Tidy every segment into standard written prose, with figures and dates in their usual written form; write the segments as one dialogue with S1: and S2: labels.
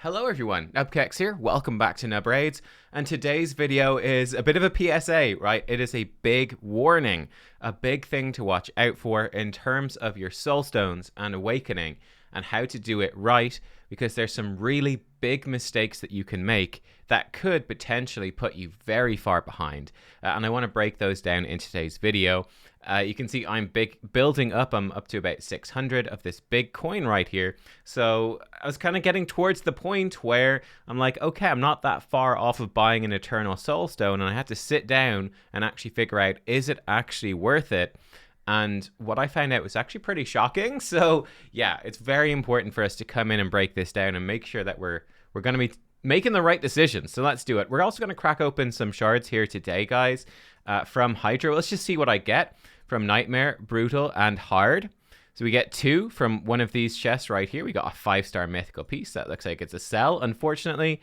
S1: Hello everyone, nubkeks here, welcome back to Nub Raids, and today's video is a bit of a PSA, right? It is a big warning, a big thing to watch out for in terms of your soulstones and awakening and how to do it right, because there's some really big mistakes that you can make that could potentially put you very far behind, and I want to break those down in today's video. You can see I'm building up. I'm up to about 600 of this big coin right here. So I was kind of getting towards the point where I'm like, okay, I'm not that far off of buying an eternal soulstone, and I had to sit down and actually figure out, is it actually worth it? And what I found out was actually pretty shocking. So yeah, it's very important for us to come in and break this down and make sure that we're going to be making the right decisions. So let's do it. We're also going to crack open some shards here today, guys, from Hydra. Let's just see what I get from Nightmare, Brutal, and Hard. So we get 2 from one of these chests right here. We got a 5-star mythical piece. That looks like it's a sell. Unfortunately,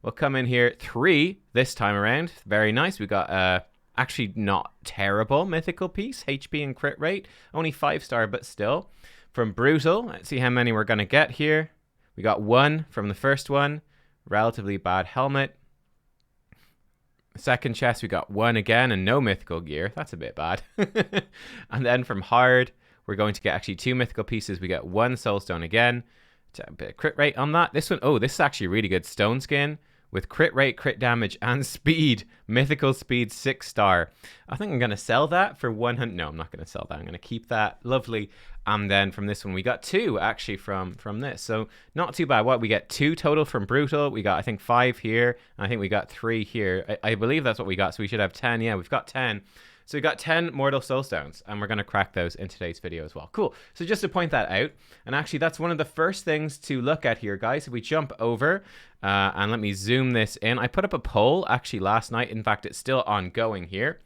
S1: we'll come in here 3 this time around. Very nice. We got actually not terrible mythical piece. HP and crit rate. Only 5-star, but still. From Brutal, let's see how many we're going to get here. We got 1 from the first one. Relatively bad helmet. Second chest, we got 1 again and no mythical gear. That's a bit bad. And then from Hard, we're going to get actually 2 mythical pieces. We get 1 soulstone again. A bit of crit rate on that. This one, oh, this is actually really good stone skin with crit rate, crit damage, and speed. Mythical speed 6-star. I think I'm going to sell that for 100. No, I'm not going to sell that. I'm going to keep that. Lovely. And then from this one, we got 2 actually from this. So not too bad. What, we get 2 total from Brutal. We got, I think, 5 here. And I think we got 3 here. I believe that's what we got. So we should have 10. Yeah, we've got 10. So we got 10 mortal soulstones, and we're going to crack those in today's video as well. Cool. So just to point that out, and actually that's one of the first things to look at here, guys. If we jump over, and let me zoom this in. I put up a poll actually last night. In fact, it's still ongoing here.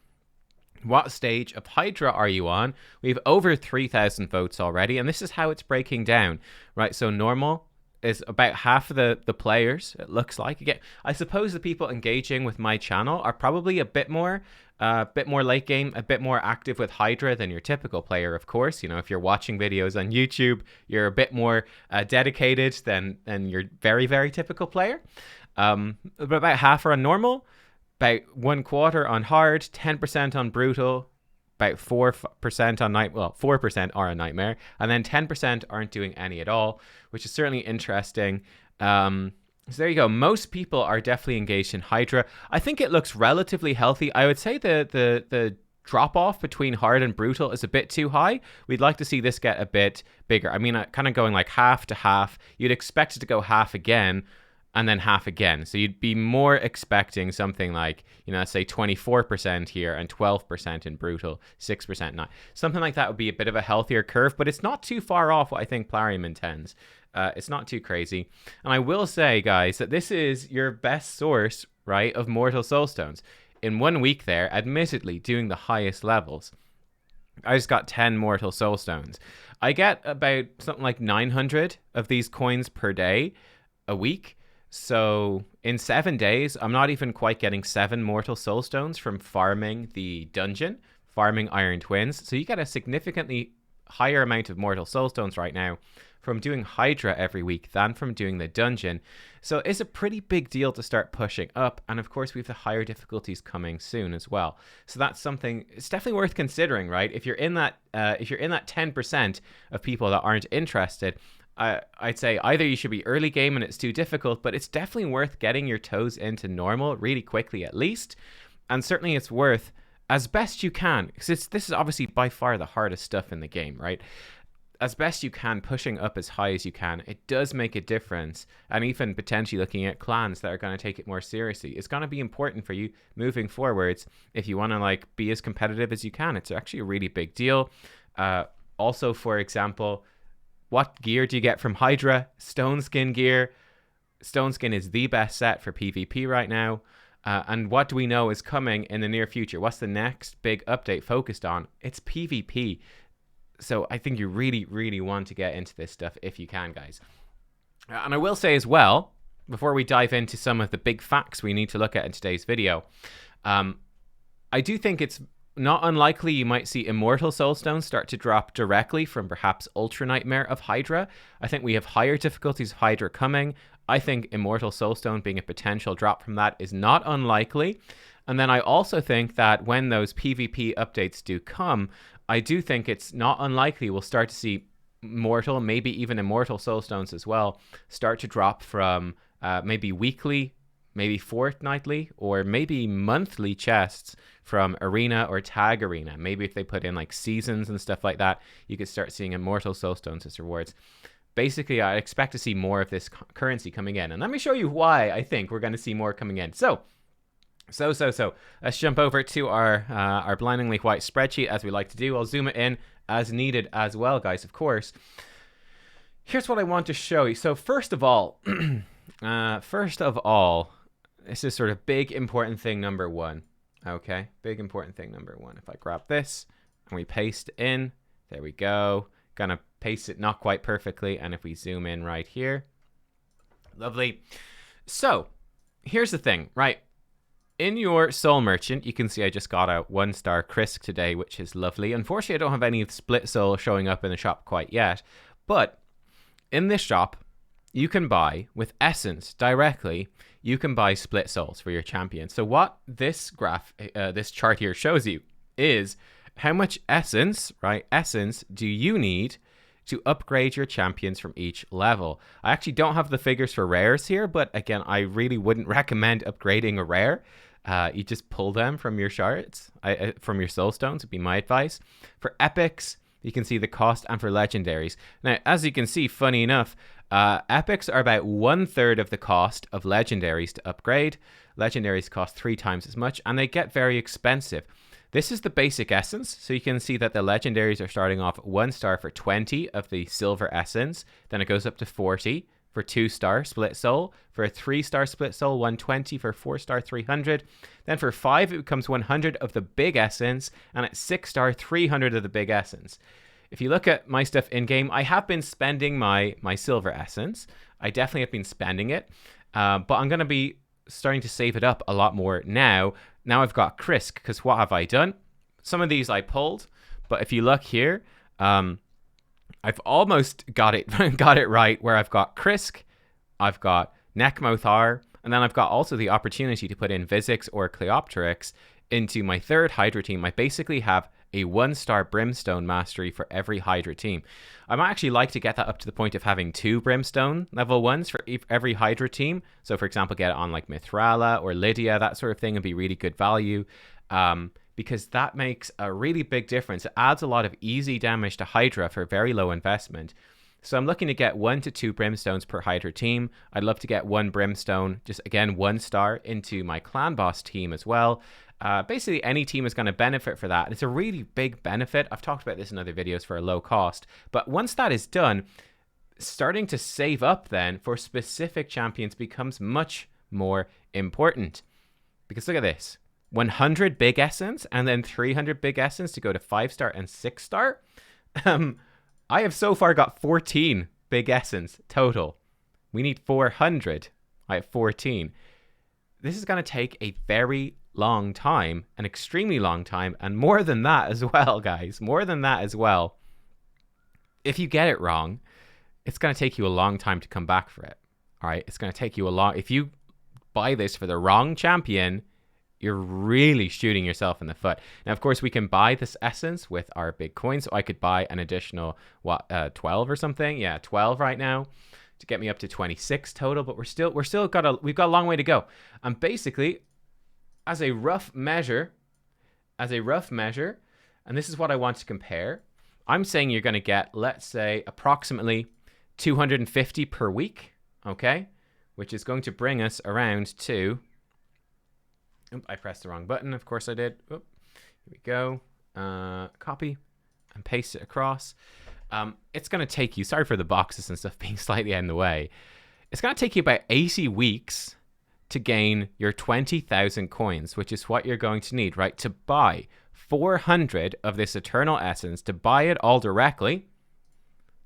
S1: What stage of Hydra are you on? We have over 3,000 votes already, and this is how it's breaking down, right? So normal is about half of the players, it looks like. Again, I suppose the people engaging with my channel are probably a bit more late game, a bit more active with Hydra than your typical player, of course. You know, if you're watching videos on YouTube, you're a bit more dedicated than your very, very typical player. But about half are on normal, about 1/4 on Hard, 10% on Brutal, about 4% on night. Well, 4% are on Nightmare, and then 10% aren't doing any at all, which is certainly interesting. So there you go. Most people are definitely engaged in Hydra. I think it looks relatively healthy. I would say the drop off between Hard and Brutal is a bit too high. We'd like to see this get a bit bigger. I mean, kind of going like half to half. You'd expect it to go half again, and then half again. So you'd be more expecting something like, you know, let's say 24% here and 12% in Brutal, 6% not. Something like that would be a bit of a healthier curve, but it's not too far off what I think Plarium intends. It's not too crazy. And I will say, guys, that this is your best source, right, of mortal soulstones. In 1 week there, admittedly, doing the highest levels, I just got 10 mortal soulstones. I get about something like 900 of these coins per day, a week. So in 7 days, I'm not even quite getting 7 mortal soulstones from farming the dungeon, farming Iron Twins. So you get a significantly higher amount of mortal soulstones right now from doing Hydra every week than from doing the dungeon. So it's a pretty big deal to start pushing up. And of course, we have the higher difficulties coming soon as well. So that's something, it's definitely worth considering, right? If you're in that 10% of people that aren't interested, I'd say either you should be early game and it's too difficult, but it's definitely worth getting your toes into normal really quickly at least. And certainly it's worth, as best you can, because this is obviously by far the hardest stuff in the game, right? As best you can, pushing up as high as you can, it does make a difference. And even potentially looking at clans that are going to take it more seriously, it's going to be important for you moving forwards if you want to like be as competitive as you can. It's actually a really big deal. Also, for example, what gear do you get from Hydra? Stone skin gear. Stone skin is the best set for PvP right now. And what do we know is coming in the near future? What's the next big update focused on? It's PvP. So I think you really, really want to get into this stuff if you can, guys. And I will say as well, before we dive into some of the big facts we need to look at in today's video, I do think it's not unlikely you might see Immortal Soulstones start to drop directly from perhaps Ultra Nightmare of Hydra. I think we have higher difficulties of Hydra coming. I think Immortal Soulstone being a potential drop from that is not unlikely. And then I also think that when those PvP updates do come, I do think it's not unlikely we'll start to see Mortal, maybe even Immortal Soulstones as well, start to drop from maybe weekly, maybe fortnightly, or maybe monthly chests from Arena or Tag Arena. Maybe if they put in like seasons and stuff like that, you could start seeing Immortal Soulstones as rewards. Basically, I expect to see more of this currency coming in. And let me show you why I think we're going to see more coming in. So let's jump over to our blindingly white spreadsheet, as we like to do. I'll zoom it in as needed as well, guys, of course. Here's what I want to show you. So first of all, this is sort of big important thing number one. Okay, big important thing number one. If I grab this and we paste it in, there we go. Gonna paste it not quite perfectly, and if we zoom in right here, lovely. So here's the thing, right? In your soul merchant, you can see I just got a 1-star Krisk today, which is lovely. Unfortunately, I don't have any split soul showing up in the shop quite yet, but in this shop, you can buy with essence directly. You can buy split souls for your champion. So what this graph, this chart here shows you is how much essence, right? Essence do you need to upgrade your champions from each level? I actually don't have the figures for rares here, but again, I really wouldn't recommend upgrading a rare. You just pull them from your shards, from your soul stones would be my advice. For epics, you can see the cost, and for legendaries. Now, as you can see, funny enough, epics are about 1/3 of the cost of legendaries to upgrade. Legendaries cost 3 times as much, and they get very expensive. This is the basic essence, so you can see that the legendaries are starting off 1-star for 20 of the silver essence, then it goes up to 40 for 2-star split soul, for a 3-star split soul 120, for 4-star 300, then for 5 it becomes 100 of the big essence, and at 6-star 300 of the big essence. If you look at my stuff in game, I have been spending my silver essence. I definitely have been spending it, but I'm going to be starting to save it up a lot more now. Now I've got Krisk, because what have I done? Some of these I pulled, but if you look here, I've almost got it got it right, where I've got Krisk, I've got Neckmouth, and then I've got also the opportunity to put in Vizix or Cleopteryx into my 3rd Hydra team. I basically have a 1-star Brimstone mastery for every Hydra team. I might actually like to get that up to the point of having 2 Brimstone level 1s for every Hydra team. So for example, get it on like Mithrala or Lydia, that sort of thing would be really good value. Because that makes a really big difference. It adds a lot of easy damage to Hydra for very low investment. So I'm looking to get 1 to 2 Brimstones per Hydra team. I'd love to get 1 Brimstone, just again 1-star, into my Clan Boss team as well. Basically, any team is going to benefit for that. It's a really big benefit. I've talked about this in other videos for a low cost. But once that is done, starting to save up then for specific champions becomes much more important. Because look at this. 100 big essence and then 300 big essence to go to 5-star and 6-star. I have so far got 14 big essence total. We need 400. I have 14. This is going to take a very long time, an extremely long time, and more than that as well, guys. More than that as well. If you get it wrong, it's going to take you a long time to come back for it. All right, it's going to take you a long... If you buy this for the wrong champion, you're really shooting yourself in the foot. Now, of course, we can buy this essence with our big coin. So I could buy an additional, 12 or something? Yeah, 12 right now to get me up to 26 total. But we've got a long way to go. And basically, as a rough measure, and this is what I want to compare, I'm saying you're going to get, let's say, approximately 250 per week, okay? Which is going to bring us around to... Oop, I pressed the wrong button. Of course I did. Oop, here we go. Copy and paste it across. It's going to take you... Sorry for the boxes and stuff being slightly in the way. It's going to take you about 80 weeks to gain your 20,000 coins, which is what you're going to need, right? To buy 400 of this Eternal Essence, to buy it all directly,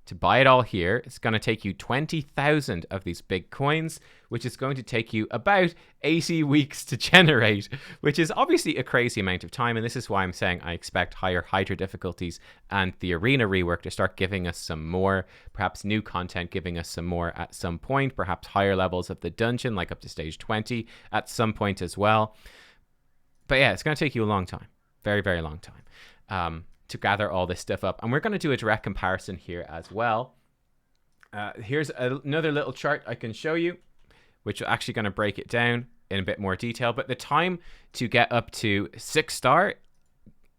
S1: to buy it all here. It's going to take you 20,000 of these big coins, which is going to take you about 80 weeks to generate, which is obviously a crazy amount of time. And this is why I'm saying I expect higher Hydra difficulties and the arena rework to start giving us some more, perhaps new content giving us some more at some point, perhaps higher levels of the dungeon, like up to stage 20 at some point as well. But yeah, it's going to take you a long time, very, very long time. To gather all this stuff up. And we're going to do a direct comparison here as well. Here's another little chart I can show you, which is actually going to break it down in a bit more detail. But the time to get up to 6-star,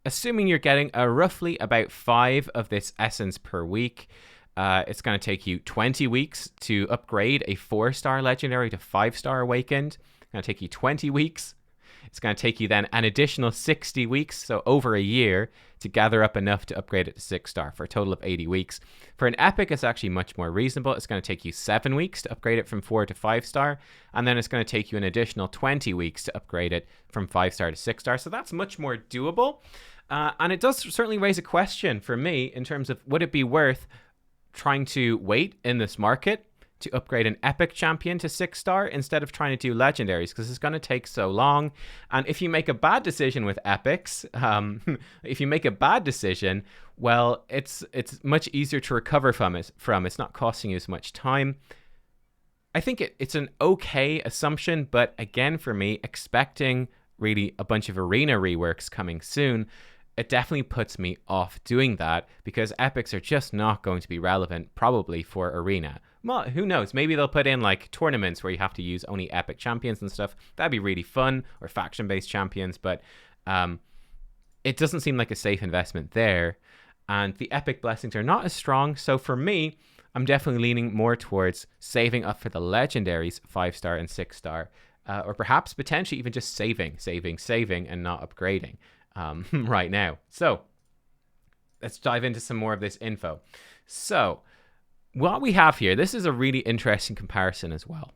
S1: assuming you're getting roughly about 5 of this essence per week, it's going to take you 20 weeks to upgrade a 4-star legendary to 5-star awakened. It's going to take you 20 weeks. It's going to take you then an additional 60 weeks, so over a year, to gather up enough to upgrade it to 6-star for a total of 80 weeks. For an epic, it's actually much more reasonable. It's going to take you 7 weeks to upgrade it from 4 to 5-star, and then it's going to take you an additional 20 weeks to upgrade it from 5-star to 6-star. So that's much more doable. And it does certainly raise a question for me in terms of, would it be worth trying to wait in this market to upgrade an epic champion to 6-star instead of trying to do legendaries, because it's going to take so long. And if you make a bad decision with epics, if you make a bad decision, well, it's much easier to recover from it. It's not costing you as much time. I think it's an okay assumption, but again, for me, expecting really a bunch of arena reworks coming soon, it definitely puts me off doing that, because epics are just not going to be relevant probably for arena. Well, who knows? Maybe they'll put in like tournaments where you have to use only epic champions and stuff. That'd be really fun, or faction-based champions, but it doesn't seem like a safe investment there. And the epic blessings are not as strong. So for me, I'm definitely leaning more towards saving up for the legendaries, 5-star and 6-star, or perhaps potentially even just saving and not upgrading right now. So let's dive into some more of this info. So what we have here, this is a really interesting comparison as well.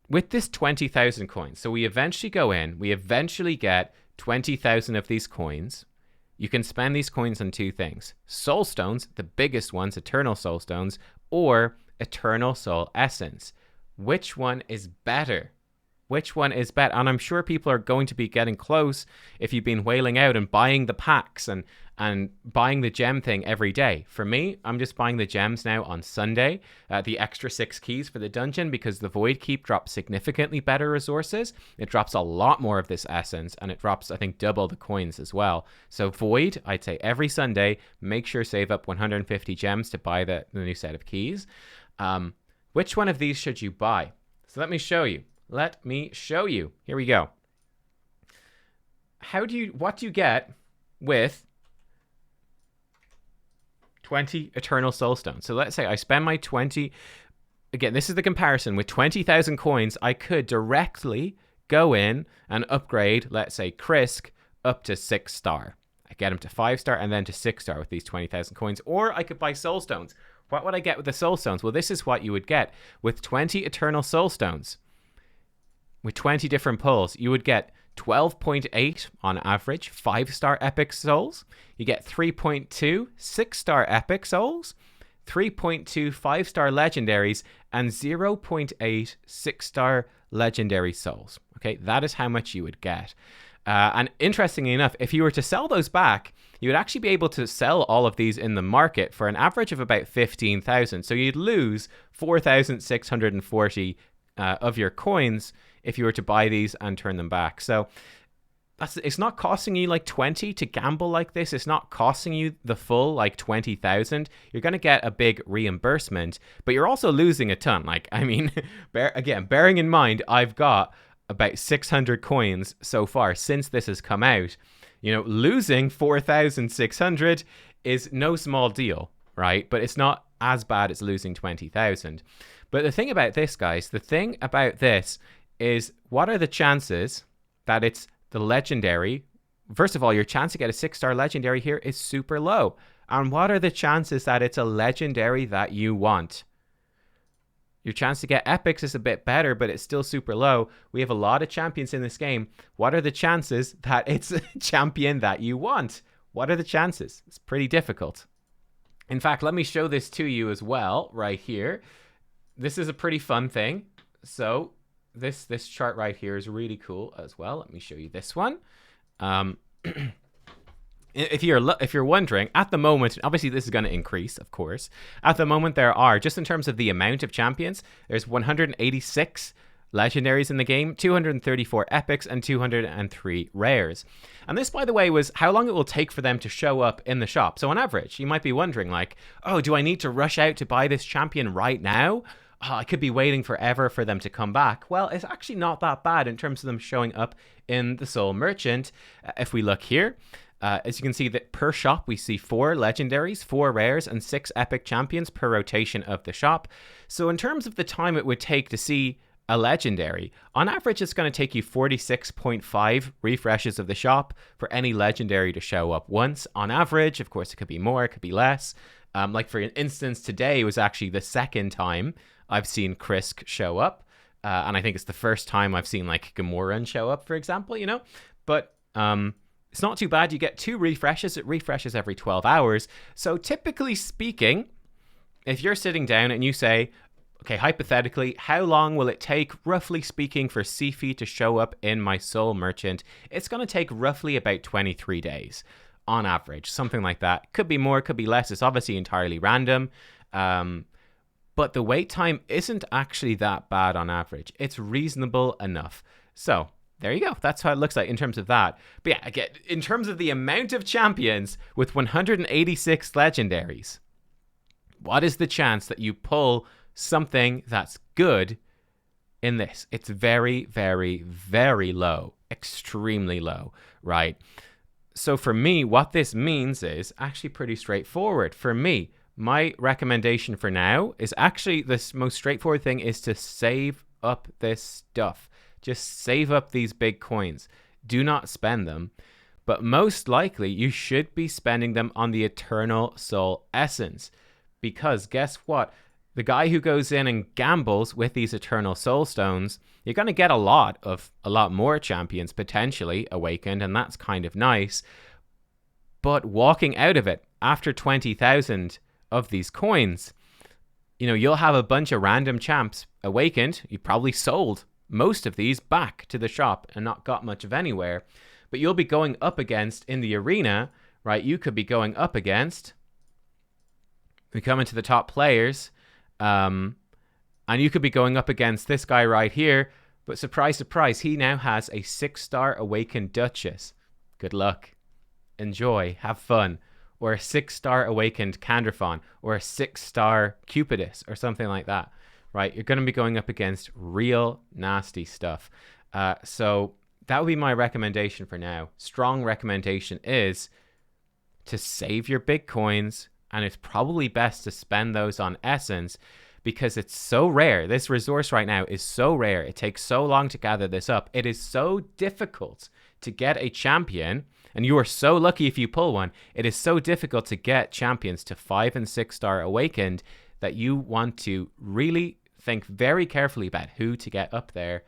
S1: With this 20,000 coins, so we eventually go in, we eventually get 20,000 of these coins. You can spend these coins on 2 things. Soulstones, the biggest ones, eternal soulstones, or eternal soul essence. Which one is better? Which one is better? And I'm sure people are going to be getting close if you've been whaling out and buying the packs and buying the gem thing every day. For me, I'm just buying the gems now on Sunday, the extra 6 keys for the dungeon, because the Void Keep drops significantly better resources. It drops a lot more of this essence, and it drops, I think, double the coins as well. So Void, I'd say every Sunday, make sure save up 150 gems to buy the new set of keys. Which one of these should you buy? So let me show you. Here we go. What do you get with 20 eternal soulstones? So let's say I spend my 20, again, this is the comparison, with 20,000 coins, I could directly go in and upgrade, let's say, Krisk up to 6-star. I get him to 5-star and then to 6-star with these 20,000 coins. Or I could buy soulstones. What would I get with the soulstones? Well, this is what you would get with 20 eternal soulstones. With 20 different pulls, you would get 12.8 on average 5-star epic souls. You get 3.2 6-star epic souls, 3.2 5-star legendaries, and 0.8 6-star legendary souls. Okay, that is how much you would get. And interestingly enough, if you were to sell those back, you would actually be able to sell all of these in the market for an average of about 15,000. So you'd lose 4,640 of your coins if you were to buy these and turn them back. So it's not costing you like 20 to gamble like this. It's not costing you the full like 20,000. You're going to get a big reimbursement, but you're also losing a ton. Like, I mean, bearing in mind, I've got about 600 coins so far since this has come out. You know, losing 4,600 is no small deal, right? But it's not as bad as losing 20,000. But the thing about this, guys, is what are the chances that it's the legendary? First of all, your chance to get a 6-star legendary here is super low. And what are the chances that it's a legendary that you want? Your chance to get epics is a bit better, but it's still super low. We have a lot of champions in this game. What are the chances that it's a champion that you want? What are the chances? It's pretty difficult. In fact, let me show this to you as well right here. This is a pretty fun thing. So this chart right here is really cool as well. Let me show you this one. If you're wondering, at the moment, obviously this is going to increase, of course. At the moment, there are, just in terms of the amount of champions, there's 186 legendaries in the game, 234 epics, and 203 rares. And this, by the way, was how long it will take for them to show up in the shop. So on average, you might be wondering like, oh, do I need to rush out to buy this champion right now? Oh, I could be waiting forever for them to come back. Well, it's actually not that bad in terms of them showing up in the Soul Merchant. If we look here, as you can see that per shop, we see 4 legendaries, 4 rares, and 6 epic champions per rotation of the shop. So in terms of the time it would take to see a legendary, on average, it's going to take you 46.5 refreshes of the shop for any legendary to show up once. On average, of course, it could be more, it could be less. Like for instance, today was actually the second time I've seen Krisk show up. And I think it's the first time I've seen like Gamoran show up, for example, you know? But it's not too bad. You get 2 refreshes. It refreshes every 12 hours. So typically speaking, if you're sitting down and you say, okay, hypothetically, how long will it take, roughly speaking, for Sifi to show up in my Soul Merchant? It's going to take roughly about 23 days on average, something like that. Could be more, could be less. It's obviously entirely random. But the wait time isn't actually that bad on average. It's reasonable enough. So there you go. That's how it looks like in terms of that. But yeah, again, in terms of the amount of champions with 186 legendaries, what is the chance that you pull something that's good in this? It's very, very, very low. Extremely low, right? So for me, what this means is actually pretty straightforward. For me, my recommendation for now is actually this most straightforward thing is to save up this stuff. Just save up these big coins. Do not spend them. But most likely, you should be spending them on the Eternal Soul Essence. Because guess what? The guy who goes in and gambles with these Eternal Soulstones, you're going to get a lot more champions potentially awakened, and that's kind of nice. But walking out of it after 20,000 of these coins, you know, you'll have a bunch of random champs awakened. You probably sold most of these back to the shop and not got much of anywhere. But you'll be going up against in the arena, right? You could be going up against, we come into the top players, and you could be going up against this guy right here. But surprise, surprise, he now has a 6-star awakened Duchess. Good luck. Enjoy. Have fun. Or a 6-star awakened Candrafon. Or a 6-star Cupidus. Or something like that. Right? You're going to be going up against real nasty stuff. So that would be my recommendation for now. Strong recommendation is to save your Bitcoins. And it's probably best to spend those on Essence because it's so rare. This resource right now is so rare. It takes so long to gather this up. It is so difficult to get a champion, and you are so lucky if you pull one. It is so difficult to get champions to 5- and 6-star awakened that you want to really think very carefully about who to get up there.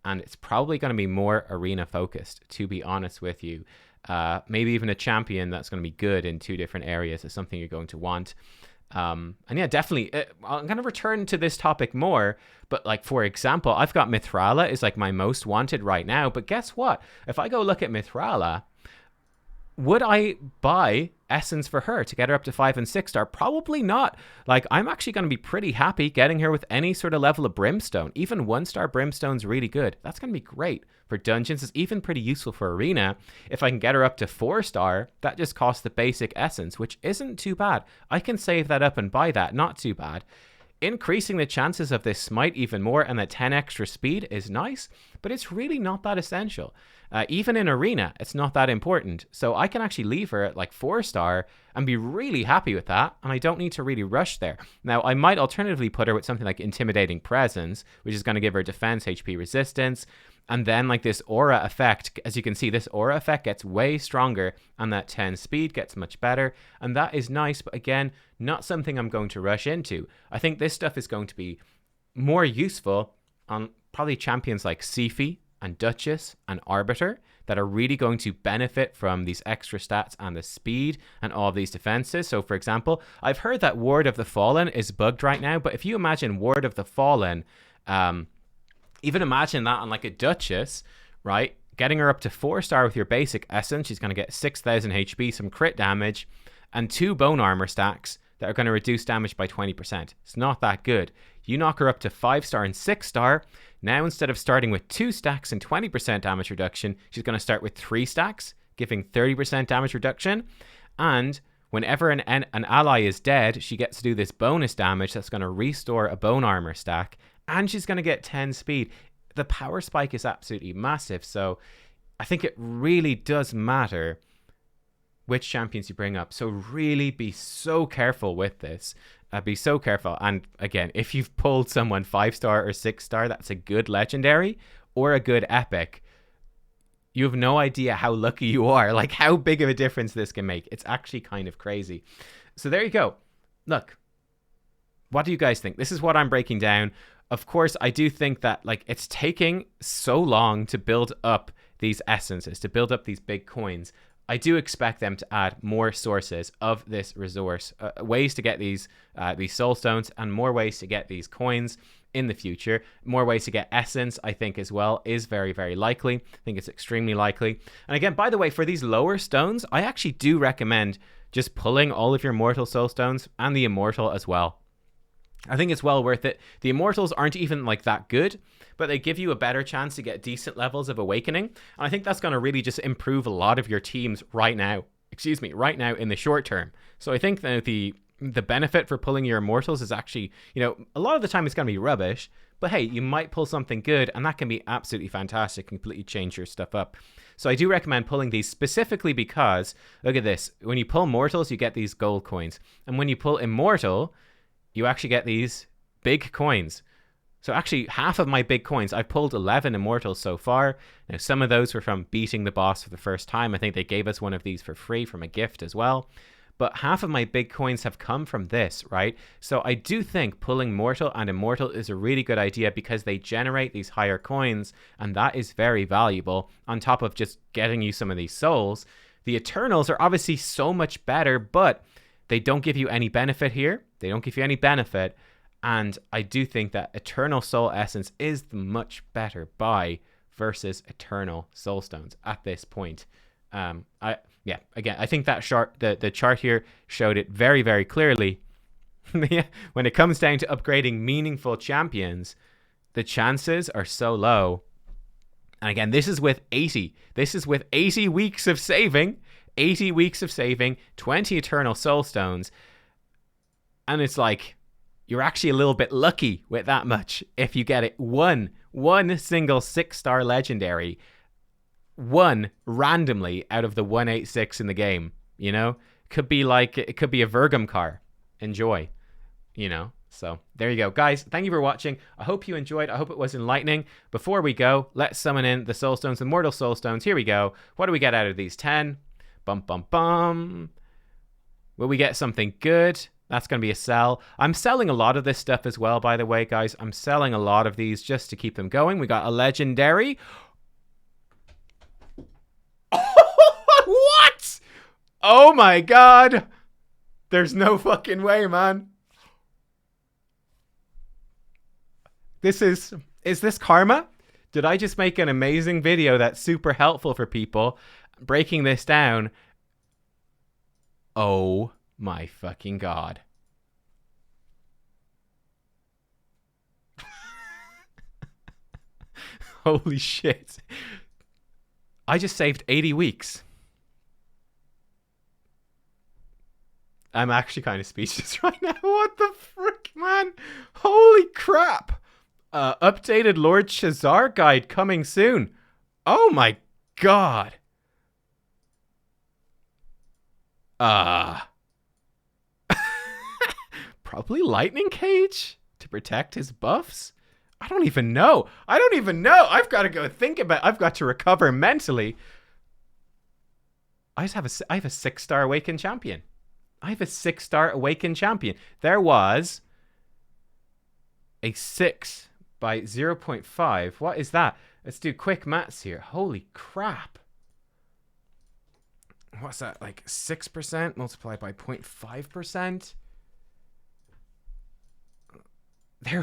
S1: And it's probably going to be more arena focused, to be honest with you. Maybe even a champion that's going to be good in 2 different areas is something you're going to want. And yeah, definitely, I'm going to return to this topic more. But like, for example, I've got Mithrala is like my most wanted right now. But guess what? If I go look at Mithrala, would I buy Essence for her to get her up to 5- and 6-star? Probably not. Like, I'm actually going to be pretty happy getting her with any sort of level of Brimstone. Even 1-star Brimstone's really good. That's going to be great for dungeons. It's even pretty useful for arena. If I can get her up to 4-star, that just costs the basic Essence, which isn't too bad. I can save that up and buy that. Not too bad. Increasing the chances of this smite even more and that 10 extra speed is nice, but it's really not that essential. Even in arena, it's not that important. So I can actually leave her at like 4-star and be really happy with that. And I don't need to really rush there. Now, I might alternatively put her with something like Intimidating Presence, which is going to give her defense, HP resistance. And then like this aura effect, as you can see, this aura effect gets way stronger and that 10 speed gets much better. And that is nice, but again, not something I'm going to rush into. I think this stuff is going to be more useful on probably champions like Sifi and Duchess and Arbiter that are really going to benefit from these extra stats and the speed and all of these defenses. So, for example, I've heard that Ward of the Fallen is bugged right now, but if you imagine Ward of the Fallen, even imagine that on like a Duchess, right? Getting her up to 4-star with your basic essence, she's going to get 6,000 HP, some crit damage, and 2 bone armor stacks that are going to reduce damage by 20%. It's not that good. You knock her up to 5-star and 6-star. Now, instead of starting with 2 stacks and 20% damage reduction, she's going to start with 3 stacks, giving 30% damage reduction. And whenever an ally is dead, she gets to do this bonus damage that's going to restore a bone armor stack. And she's going to get 10 speed. The power spike is absolutely massive. So I think it really does matter which champions you bring up. So really be so careful with this. Be so careful. And again, if you've pulled someone 5-star or 6-star, that's a good legendary or a good epic. You have no idea how lucky you are. Like how big of a difference this can make. It's actually kind of crazy. So there you go. Look, what do you guys think? This is what I'm breaking down. Of course, I do think that like it's taking so long to build up these essences, to build up these big coins. I do expect them to add more sources of this resource, ways to get these soulstones, and more ways to get these coins in the future. More ways to get essence, I think, as well, is very, very likely. I think it's extremely likely. And again, by the way, for these lower stones, I actually do recommend just pulling all of your mortal soulstones and the immortal as well. I think it's well worth it. The immortals aren't even like that good, but they give you a better chance to get decent levels of awakening. And I think that's going to really just improve a lot of your teams right now. Right now in the short term. So I think that the benefit for pulling your immortals is actually, a lot of the time it's going to be rubbish, but hey, you might pull something good and that can be absolutely fantastic, completely change your stuff up. So I do recommend pulling these specifically because, look at this, when you pull mortals, you get these gold coins. And when you pull immortal, you actually get these big coins. So actually, half of my big coins, I've pulled 11 immortals so far. Now, some of those were from beating the boss for the first time. I think they gave us one of these for free from a gift as well. But half of my big coins have come from this, right? So I do think pulling mortal and immortal is a really good idea because they generate these higher coins, and that is very valuable on top of just getting you some of these souls. The Eternals are obviously so much better, but they don't give you any benefit here. They don't give you any benefit. And I do think that Eternal Soul Essence is the much better buy versus Eternal Soulstones at this point. Again, I think that the chart here showed it very, very clearly. When it comes down to upgrading meaningful champions, the chances are so low. And again, this is with 80. This is with 80 weeks of saving. 80 weeks of saving, 20 Eternal Soulstones. And it's like, you're actually a little bit lucky with that much if you get it one single 6-star legendary, one randomly out of the 186 in the game, Could be like, it could be a Virgum car. Enjoy, So there you go. Guys, thank you for watching. I hope you enjoyed. I hope it was enlightening. Before we go, let's summon in the Soulstones, the Mortal Soulstones. Here we go. What do we get out of these? 10. Bum, bum, bum. Will we get something good? That's going to be a sell. I'm selling a lot of this stuff as well, by the way, guys. I'm selling a lot of these just to keep them going. We got a legendary. What? Oh my god. There's no fucking way, man. Is this karma? Did I just make an amazing video that's super helpful for people? Breaking this down. Oh my fucking god. Holy shit. I just saved 80 weeks. I'm actually kind of speechless right now. What the frick, man? Holy crap. Updated Lord Shazar guide coming soon. Oh my god. Probably lightning cage to protect his buffs. I don't even know. I've got to go think about. I've got to recover mentally. I have a 6-star awakened champion. There was a 6 by 0.5. What is that? Let's do quick maths here. Holy crap. What's that? Like 6% multiplied by 0.5%? There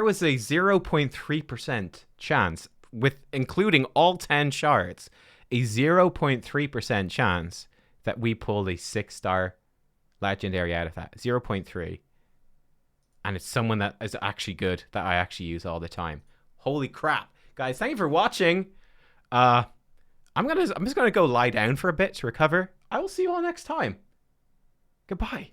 S1: was a 0.3% chance, with including all 10 shards, a 0.3% chance that we pulled a 6-star legendary out of that. 0.3. And it's someone that is actually good, that I actually use all the time. Holy crap. Guys, thank you for watching. I'm just gonna go lie down for a bit to recover. I will see you all next time. Goodbye.